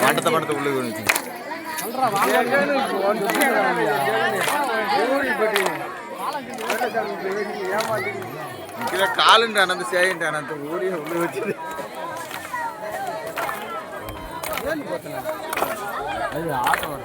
மண்டத்தை மண்டத்தை உள்ள காலுண்டு அனந்த சேயண்டு அனந்த ஊரிய உள்ள வச்சு ஆட்டம்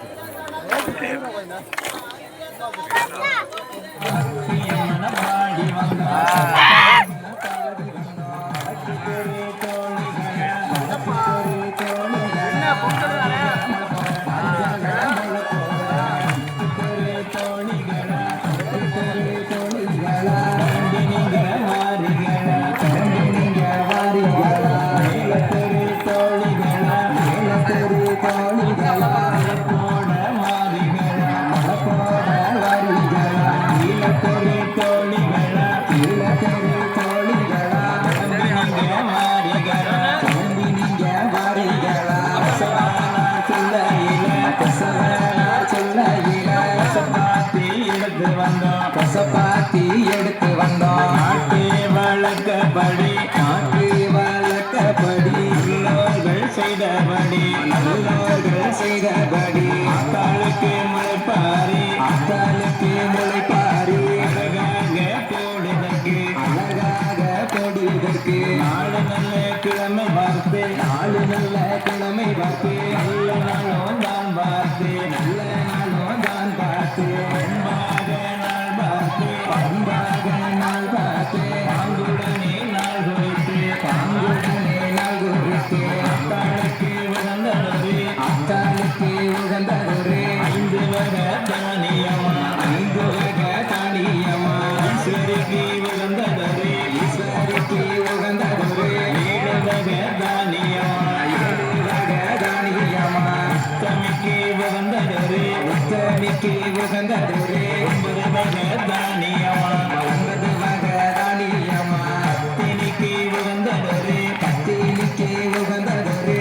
கசப்பாத்தி எடுத்து வந்தோம் நாட்டு வழக்கப்படி நல்லோர்கள் செய்தபடி அக்காலுக்கு முளைப்பாரி அழகாக போடுவதற்கு நாலு நல்ல கிழமை பார்த்து நல்ல நாளும் தான் பார்த்து பாங்குடனே நாள் குறித்து அத்தாளுக்கு உகந்ததொரு ஐந்து வக தானியமா ஈஸ்வரிக்கு உகந்ததொரு ஏழு வக தானியமா உத்தமிக்கு உகந்ததொரு ஒன்பது வக தானியமா கத்தினிக்கு உகந்ததொரு